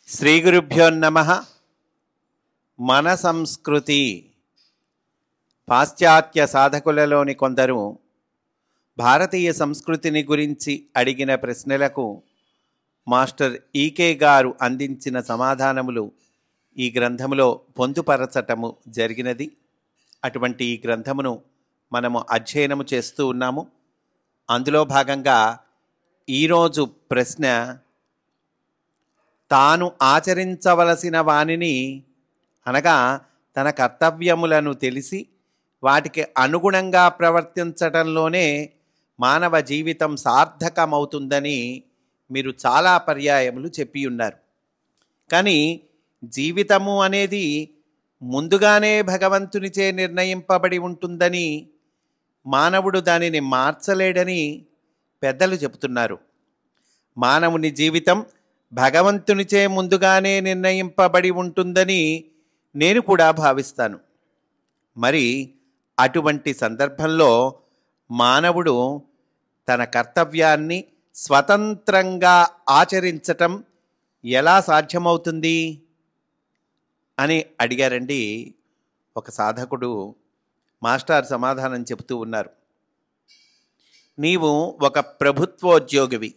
శ్రీ గురుభ్యో నమః. మన సంస్కృతి. పాశ్చాత్య సాధకులలోని కొందరు భారతీయ సంస్కృతిని గురించి అడిగిన ప్రశ్నలకు మాస్టర్ ఈకే గారు అందించిన సమాధానములు ఈ గ్రంథములో పొందుపరచటము జరిగినది. అటువంటి ఈ గ్రంథమును మనము అధ్యయనము చేస్తూ ఉన్నాము. అందులో భాగంగా ఈరోజు ప్రశ్న, తాను ఆచరించవలసిన వానిని అనగా తన కర్తవ్యములను తెలిసి వాటికి అనుగుణంగా ప్రవర్తించటంలోనే మానవ జీవితం సార్థకమవుతుందని మీరు చాలా పర్యాయములు చెప్పి ఉన్నారు. కానీ జీవితము అనేది ముందుగానే భగవంతునిచే నిర్ణయింపబడి ఉంటుందని, మానవుడు దానిని మార్చలేడని పెద్దలు చెబుతున్నారు. మానవుని జీవితం భగవంతునిచే ముందుగానే నిర్ణయింపబడి ఉంటుందని నేను కూడా భావిస్తాను. మరి అటువంటి సందర్భంలో మానవుడు తన కర్తవ్యాన్ని స్వతంత్రంగా ఆచరించటం ఎలా సాధ్యమవుతుంది అని అడిగారండి. ఒక సాధకుడు మాస్టర్ సమాధానం చెబుతూ ఉన్నారు. నీవు ఒక ప్రభుత్వోద్యోగివి.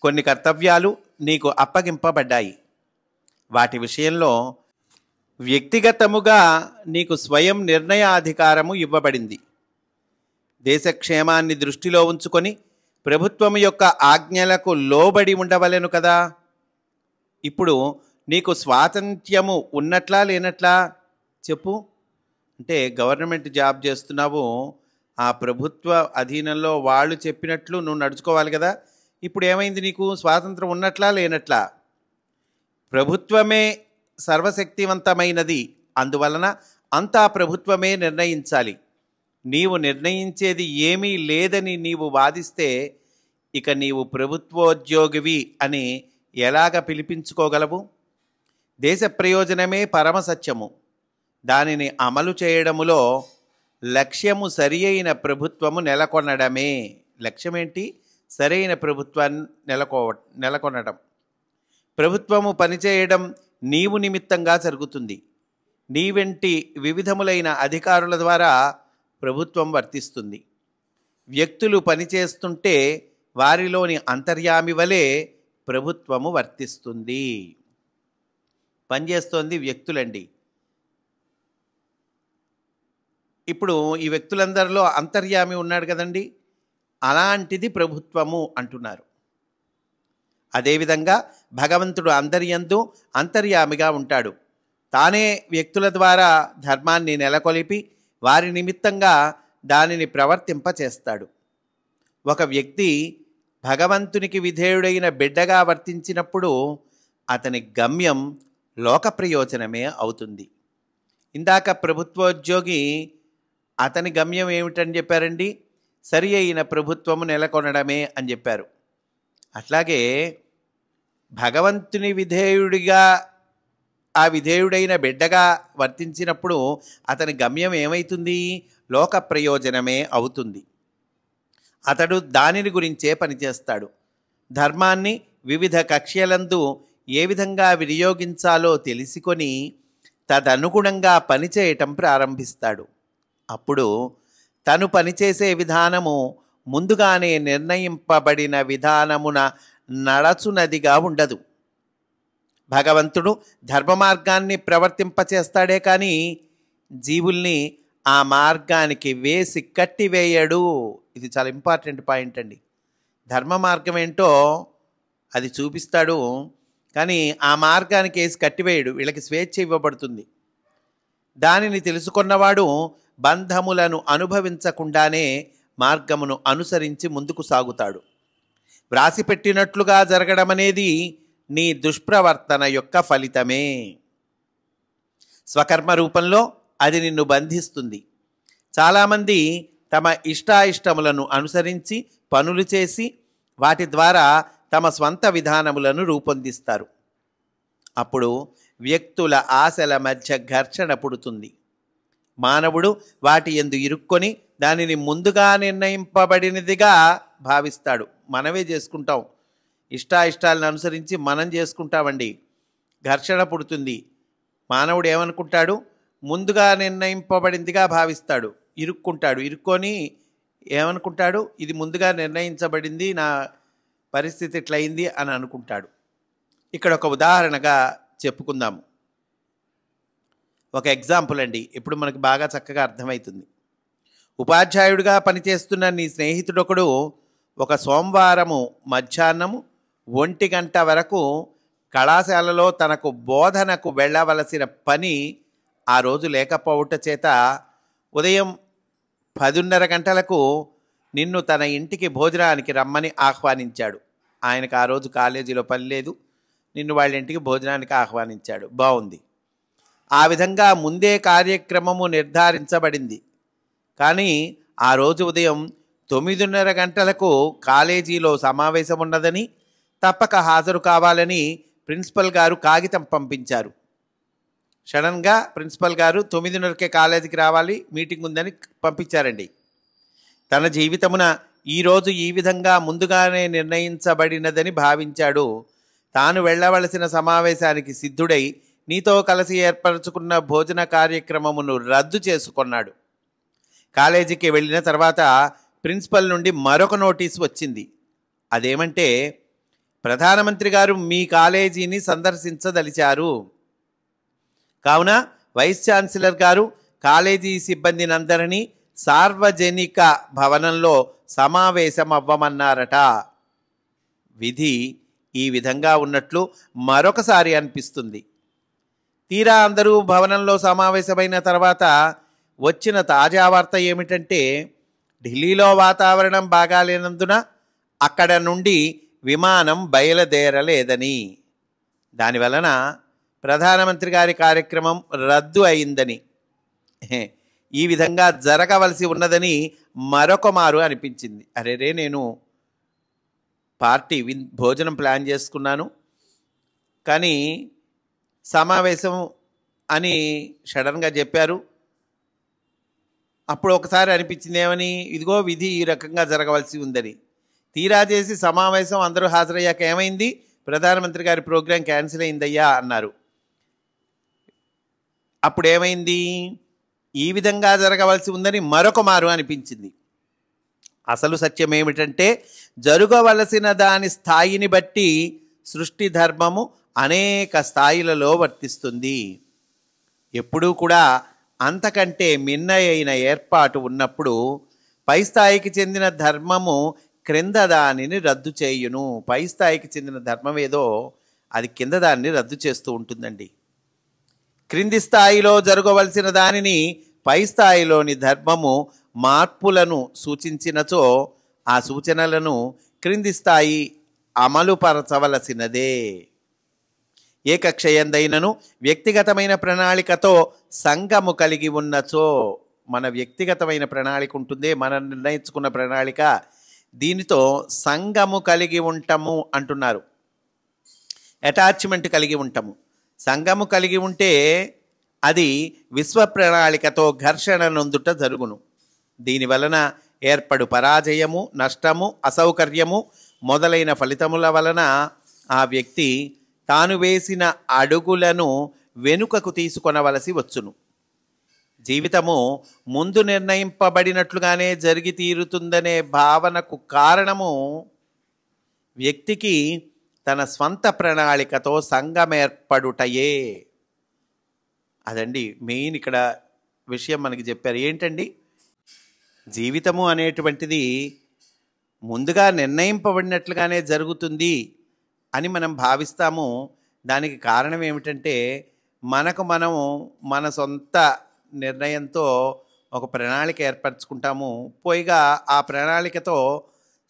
కొన్ని కర్తవ్యాలు నీకు అప్పగింపబడ్డాయి. వాటి విషయంలో వ్యక్తిగతముగా నీకు స్వయం నిర్ణయాధికారము ఇవ్వబడింది. దేశక్షేమాన్ని దృష్టిలో ఉంచుకొని ప్రభుత్వం యొక్క ఆజ్ఞలకు లోబడి ఉండవలెను కదా. ఇప్పుడు నీకు స్వాతంత్ర్యము ఉన్నట్లా లేనట్లా చెప్పు. అంటే గవర్నమెంట్ జాబ్ చేస్తున్నావు, ఆ ప్రభుత్వ అధీనంలో వాళ్ళు చెప్పినట్లు నువ్వు నడుచుకోవాలి కదా. ఇప్పుడు ఏమైంది? నీకు స్వాతంత్రం ఉన్నట్లా లేనట్లా? ప్రభుత్వమే సర్వశక్తివంతమైనది, అందువలన అంతా ప్రభుత్వమే నిర్ణయించాలి. నీవు నిర్ణయించేది ఏమీ లేదని నీవు వాదిస్తే ఇక నీవు ప్రభుత్వోద్యోగివి అని ఎలాగ పిలిపించుకోగలవు? దేశ ప్రయోజనమే పరమసత్యము. దానిని అమలు చేయడములో లక్ష్యము సరి అయిన ప్రభుత్వము నెలకొనడమే. లక్ష్యమేంటి? సరైన ప్రభుత్వాన్ని నెలకొనడం. ప్రభుత్వము పనిచేయడం నీవు నిమిత్తంగా జరుగుతుంది. నీ వెంటి వివిధములైన అధికారుల ద్వారా ప్రభుత్వం వర్తిస్తుంది. వ్యక్తులు పనిచేస్తుంటే వారిలోని అంతర్యామి వలె ప్రభుత్వము వర్తిస్తుంది. పనిచేస్తోంది వ్యక్తులండి. ఇప్పుడు ఈ వ్యక్తులందరిలో అంతర్యామి ఉన్నాడు కదండి, అలాంటిది ప్రభుత్వము అంటున్నారు. అదేవిధంగా భగవంతుడు అందరియందు అంతర్యామిగా ఉంటాడు. తానే వ్యక్తుల ద్వారా ధర్మాన్ని నెలకొల్పి వారి నిమిత్తంగా దానిని ప్రవర్తింపచేస్తాడు. ఒక వ్యక్తి భగవంతునికి విధేయుడైన బిడ్డగా వర్తించినప్పుడు అతని గమ్యం లోక ప్రయోజనమే అవుతుంది. ఇందాక ప్రభుత్వోద్యోగి అతని గమ్యం ఏమిటని చెప్పారండి? సరి అయిన ప్రభుత్వము నెలకొనడమే అని చెప్పారు. అట్లాగే భగవంతుని విధేయుడిగా, ఆ విధేయుడైన బిడ్డగా వర్తించినప్పుడు అతని గమ్యం ఏమవుతుంది? లోక ప్రయోజనమే అవుతుంది. అతడు దానిని గురించే పనిచేస్తాడు. ధర్మాన్ని వివిధ కక్ష్యలందు ఏ విధంగా వినియోగించాలో తెలుసుకొని తదనుగుణంగా పనిచేయటం ప్రారంభిస్తాడు. అప్పుడు తను పనిచేసే విధానము ముందుగానే నిర్ణయింపబడిన విధానమున నడచునదిగా ఉండదు. భగవంతుడు ధర్మ మార్గాన్ని ప్రవర్తింపచేస్తాడే కానీ జీవుల్ని ఆ మార్గానికి వేసి కట్టివేయడు. ఇది చాలా ఇంపార్టెంట్ పాయింట్ అండి. ధర్మ మార్గం ఏంటో అది చూపిస్తాడు, కానీ ఆ మార్గానికి వేసి కట్టివేయడు. వీళ్ళకి స్వేచ్ఛ ఇవ్వబడుతుంది. దానిని తెలుసుకున్నవాడు బంధములను అనుభవించకుండానే మార్గమును అనుసరించి ముందుకు సాగుతాడు. వ్రాసిపెట్టినట్లుగా జరగడం అనేది నీ దుష్ప్రవర్తన యొక్క ఫలితమే. స్వకర్మ రూపంలో అది నిన్ను బంధిస్తుంది. చాలామంది తమ ఇష్టాయిష్టములను అనుసరించి పనులు చేసి వాటి ద్వారా తమ స్వంత విధానములను రూపొందిస్తారు. అప్పుడు వ్యక్తుల ఆశల మధ్య ఘర్షణ పుడుతుంది. మానవుడు వాటి యందు ఇరుక్కొని దానిని ముందుగా నిర్ణయింపబడినదిగా భావిస్తాడు. మనమే చేసుకుంటాం, ఇష్టాయిష్టాలను అనుసరించి మనం చేసుకుంటామండి. ఘర్షణ పుడుతుంది. మానవుడు ఏమనుకుంటాడు? ముందుగా నిర్ణయింపబడిందిగా భావిస్తాడు, ఇరుక్కొని ఏమనుకుంటాడు? ఇది ముందుగా నిర్ణయించబడింది, నా పరిస్థితి ఇట్లయింది అని అనుకుంటాడు. ఇక్కడ ఒక ఉదాహరణగా చెప్పుకుందాము. ఒక ఎగ్జాంపుల్ అండి, ఇప్పుడు మనకు బాగా చక్కగా అర్థమవుతుంది. ఉపాధ్యాయుడిగా పనిచేస్తున్న నీ స్నేహితుడొకడు ఒక సోమవారము మధ్యాహ్నము 1 గంట వరకు కళాశాలలో తనకు బోధనకు వెళ్ళవలసిన పని ఆ రోజు లేకపోవట చేత ఉదయం 10:30 గంటలకు నిన్ను తన ఇంటికి భోజనానికి రమ్మని ఆహ్వానించాడు. ఆయనకు ఆ రోజు కాలేజీలో పని లేదు, నిన్ను వాళ్ళ ఇంటికి భోజనానికి ఆహ్వానించాడు. బాగుంది. ఆ విధంగా ముందే కార్యక్రమము నిర్ధారించబడింది. కానీ ఆ రోజు ఉదయం 9:30 గంటలకు కాలేజీలో సమావేశం ఉన్నదని, తప్పక హాజరు కావాలని ప్రిన్సిపల్ గారు కాగితం పంపించారు. సడన్గా ప్రిన్సిపల్ గారు 9:30కే కాలేజీకి రావాలి, మీటింగ్ ఉందని పంపించారండి. తన జీవితమున ఈరోజు ఈ విధంగా ముందుగానే నిర్ణయించబడినదని భావించాడు. తాను వెళ్ళవలసిన సమావేశానికి సిద్ధుడై నీతో కలిసి ఏర్పరచుకున్న భోజన కార్యక్రమమును రద్దు చేసుకున్నాడు. కాలేజీకి వెళ్ళిన తర్వాత ప్రిన్సిపల్ నుండి మరొక నోటీసు వచ్చింది. అదేమంటే, ప్రధానమంత్రి గారు మీ కాలేజీని సందర్శించదలిచారు, కావున వైస్ ఛాన్సలర్ గారు కాలేజీ సిబ్బందిని అందరినీ సార్వజనిక భవనంలో సమావేశం అవ్వమన్నారట. విధి ఈ విధంగా ఉన్నట్లు మరొకసారి అనిపిస్తుంది. తీరా అందరూ భవనంలో సమావేశమైన తర్వాత వచ్చిన తాజా వార్త ఏమిటంటే, ఢిల్లీలో వాతావరణం బాగాలేనందున అక్కడ నుండి విమానం బయలుదేరలేదని, దానివలన ప్రధానమంత్రి గారి కార్యక్రమం రద్దు అయిందని, ఈ విధంగా జరగవలసి ఉన్నదని మరొక మారు అనిపించింది. అరేరే, నేను పార్టీ భోజనం ప్లాన్ చేసుకున్నాను, కానీ సమావేశం అని సడన్గా చెప్పారు. అప్పుడు ఒకసారి అనిపించింది ఏమని, ఇదిగో విధి ఈ రకంగా జరగవలసి ఉందని. తీరా చేసి సమావేశం అందరూ హాజరయ్యాక ఏమైంది? ప్రధానమంత్రి గారి ప్రోగ్రాం క్యాన్సిల్ అయిందయ్యా అన్నారు. అప్పుడు ఏమైంది? ఈ విధంగా జరగవలసి ఉందని మరొక మారు అనిపించింది. అసలు సత్యం ఏమిటంటే, జరగవలసిన దాని స్థాయిని బట్టి సృష్టి ధర్మము అనేక స్థాయిలలో వర్తిస్తుంది. ఎప్పుడూ కూడా అంతకంటే మిన్న అయిన ఏర్పాటు ఉన్నప్పుడు పై స్థాయికి చెందిన ధర్మము క్రింద దానిని రద్దు చేయును. పై స్థాయికి చెందిన ధర్మం ఏదో అది కింద దాన్ని రద్దు చేస్తూ ఉంటుందండి. క్రింది స్థాయిలో జరగవలసిన దానిని పై స్థాయిలోని ధర్మము మార్పులను సూచించినచో ఆ సూచనలను క్రింది స్థాయి అమలుపరచవలసినదే. ఏ కక్షయందైనను వ్యక్తిగతమైన ప్రణాళికతో సంఘము కలిగి ఉన్నచో, మన వ్యక్తిగతమైన ప్రణాళిక ఉంటుంది, మనం నిర్ణయించుకున్న ప్రణాళిక, దీనితో సంఘము కలిగి ఉంటాము అంటున్నారు. అటాచ్మెంట్ కలిగి ఉంటాము. సంఘము కలిగి ఉంటే అది విశ్వ ప్రణాళికతో ఘర్షణ నొందుట జరుగును. దీనివలన ఏర్పడు పరాజయము, నష్టము, అసౌకర్యము మొదలైన ఫలితముల వలన ఆ వ్యక్తి తాను వేసిన అడుగులను వెనుకకు తీసుకొనవలసి వచ్చును. జీవితము ముందు నిర్ణయింపబడినట్లుగానే జరిగి తీరుతుందనే భావనకు కారణము వ్యక్తికి తన స్వంత ప్రణాళికతో సంఘమేర్పడుటయే. అదండి మెయిన్ ఇక్కడ విషయం మనకి చెప్పారు. ఏంటండి, జీవితము అనేటువంటిది ముందుగా నిర్ణయింపబడినట్లుగానే జరుగుతుంది అని మనం భావిస్తాము. దానికి కారణం ఏమిటంటే, మనం మన సొంత నిర్ణయంతో ఒక ప్రణాళిక ఏర్పరచుకుంటాము. పోయిగా ఆ ప్రణాళికతో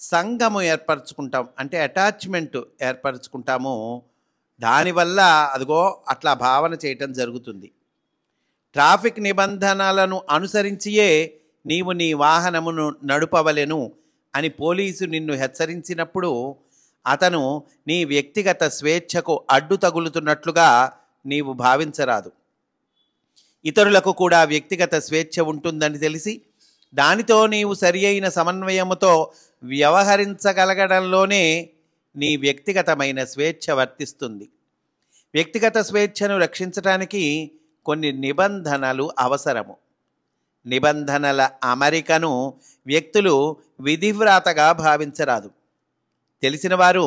సంఘము ఏర్పరచుకుంటాం, అంటే అటాచ్మెంట్ ఏర్పరచుకుంటాము. దానివల్ల అదిగో అట్లా భావన చేయటం జరుగుతుంది. ట్రాఫిక్ నిబంధనలను అనుసరించియే నీవు నీ వాహనమును నడుపవలెను అని పోలీసు నిన్ను హెచ్చరించినప్పుడు అతను నీ వ్యక్తిగత స్వేచ్ఛకు అడ్డు తగులుతున్నట్లుగా నీవు భావించరాదు. ఇతరులకు కూడా వ్యక్తిగత స్వేచ్ఛ ఉంటుందని తెలిసి దానితో నీవు సరి అయిన సమన్వయముతో వ్యవహరించగలగడంలోనే నీ వ్యక్తిగతమైన స్వేచ్ఛ వర్తిస్తుంది. వ్యక్తిగత స్వేచ్ఛను రక్షించడానికి కొన్ని నిబంధనలు అవసరము. నిబంధనల అమరికను వ్యక్తులు విధివ్రాతగా భావించరాదు. తెలిసిన వారు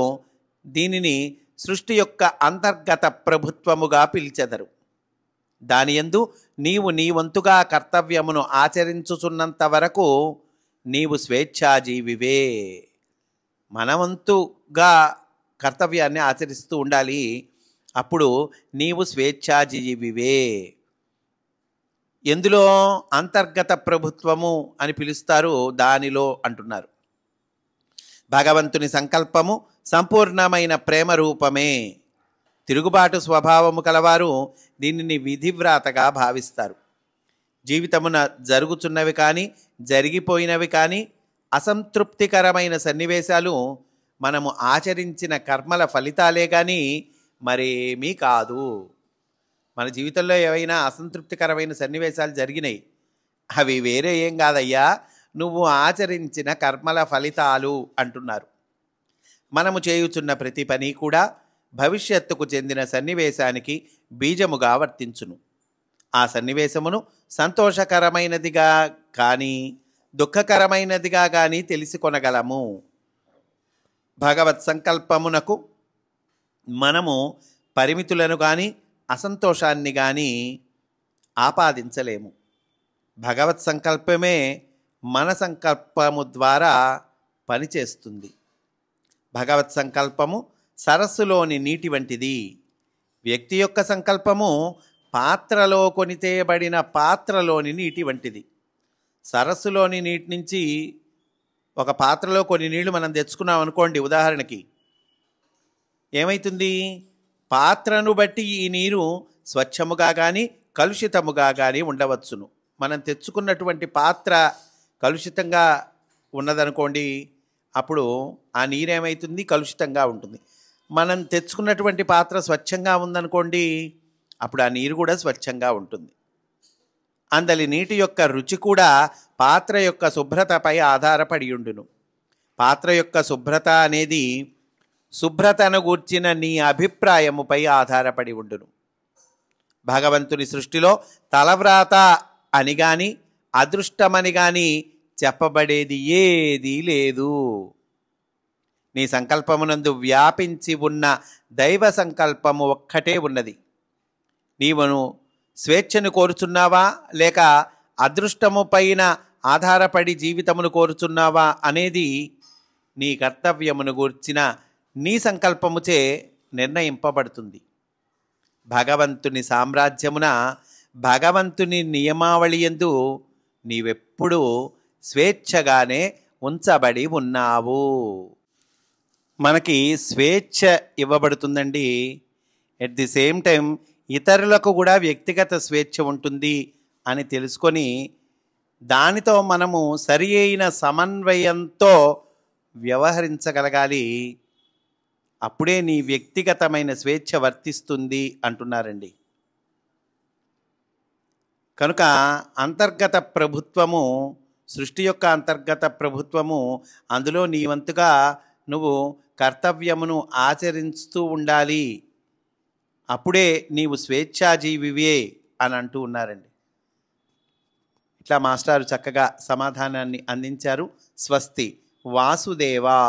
దీనిని సృష్టి యొక్క అంతర్గత ప్రభుత్వముగా పిలిచెదరు. దానియందు నీవు నీ వంతుగా కర్తవ్యమును ఆచరించుచున్నంత వరకు నీవు స్వేచ్ఛాజీవివే. మన వంతుగా కర్తవ్యాన్ని ఆచరిస్తూ ఉండాలి. అప్పుడు నీవు స్వేచ్ఛాజీవివే. ఎందులో? అంతర్గత ప్రభుత్వము అని పిలుస్తారు, దానిలో అంటున్నారు. భగవంతుని సంకల్పము సంపూర్ణమైన ప్రేమ రూపమే. తిరుగుబాటు స్వభావము కలవారు దీనిని విధివ్రాతగా భావిస్తారు. జీవితమున జరుగుతున్నవి కానీ జరిగిపోయినవి కానీ అసంతృప్తికరమైన సన్నివేశాలు మనము ఆచరించిన కర్మల ఫలితాలే కానీ మరేమీ కాదు. మన జీవితంలో ఏవైనా అసంతృప్తికరమైన సన్నివేశాలు జరిగినాయి, అవి వేరే ఏం కాదయ్యా, నువ్వు ఆచరించిన కర్మల ఫలితాలు అంటున్నారు. మనము చేయుచున్న ప్రతి పని కూడా భవిష్యత్తుకు చెందిన సన్నివేశానికి బీజముగా వర్తించును. ఆ సన్నివేశమును సంతోషకరమైనదిగా కానీ దుఃఖకరమైనదిగా కానీ తెలిసి కొనగలము. భగవత్ సంకల్పమునకు మనము పరిమితులను కానీ అసంతోషాన్ని కానీ ఆపాదించలేము. భగవత్ సంకల్పమే మన సంకల్పము ద్వారా పనిచేస్తుంది. భగవత్ సంకల్పము సరస్సులోని నీటి వంటిది. వ్యక్తి యొక్క సంకల్పము పాత్రలో కొనితేయబడిన పాత్రలోని నీటి వంటిది. సరస్సులోని నీటి నుంచి ఒక పాత్రలో కొన్ని నీళ్లు మనం తెచ్చుకున్నాం అనుకోండి, ఉదాహరణకి, ఏమవుతుంది? పాత్రను బట్టి ఈ నీరు స్వచ్ఛముగా కానీ కలుషితముగా కానీ ఉండవచ్చును. మనం తెచ్చుకున్నటువంటి పాత్ర కలుషితంగా ఉన్నదనుకోండి, అప్పుడు ఆ నీరు ఏమవుతుంది? కలుషితంగా ఉంటుంది. మనం తెచ్చుకున్నటువంటి పాత్ర స్వచ్ఛంగా ఉందనుకోండి, అప్పుడు ఆ నీరు కూడా స్వచ్ఛంగా ఉంటుంది. అందలి నీటి యొక్క రుచి కూడా పాత్ర యొక్క శుభ్రతపై ఆధారపడి ఉండును. పాత్ర యొక్క శుభ్రత అనేది శుభ్రతను గూర్చిన నీ అభిప్రాయముపై ఆధారపడి ఉండును. భగవంతుని సృష్టిలో తలవ్రాత అని కానీ అదృష్టమని కానీ చెప్పబడేది ఏదీ లేదు. నీ సంకల్పమునందు వ్యాపించి ఉన్న దైవ సంకల్పము ఒక్కటే ఉన్నది. నీవును స్వేచ్ఛను కోరుచున్నావా లేక అదృష్టము పైన ఆధారపడి జీవితమును కోరుచున్నావా అనేది నీ కర్తవ్యమును గూర్చిన నీ సంకల్పముచే నిర్ణయింపబడుతుంది. భగవంతుని సామ్రాజ్యమున భగవంతుని నియమావళియందు నీవెప్పుడూ స్వేచ్ఛగానే ఉంచబడి ఉన్నావు. మనకి స్వేచ్ఛ ఇవ్వబడుతుందండి. ఎట్ ది సేమ్ టైం ఇతరులకు కూడా వ్యక్తిగత స్వేచ్ఛ ఉంటుంది అని తెలుసుకొని దానితో మనము సరి అయిన సమన్వయంతో వ్యవహరించగలగాలి. అప్పుడే నీ వ్యక్తిగతమైన స్వేచ్ఛ వర్తిస్తుంది అంటున్నారండి. కనుక అంతర్గత ప్రభుత్వము, సృష్టి యొక్క అంతర్గత ప్రభుత్వము, అందులో నీ వంతుగా నువ్వు కర్తవ్యమును ఆచరిస్తూ ఉండాలి. అప్పుడే నీవు స్వేచ్ఛాజీవివే అని అంటూ ఉన్నారండి. ఇట్లా మాస్టారు చక్కగా సమాధానాన్ని అందించారు. స్వస్తి. వాసుదేవా.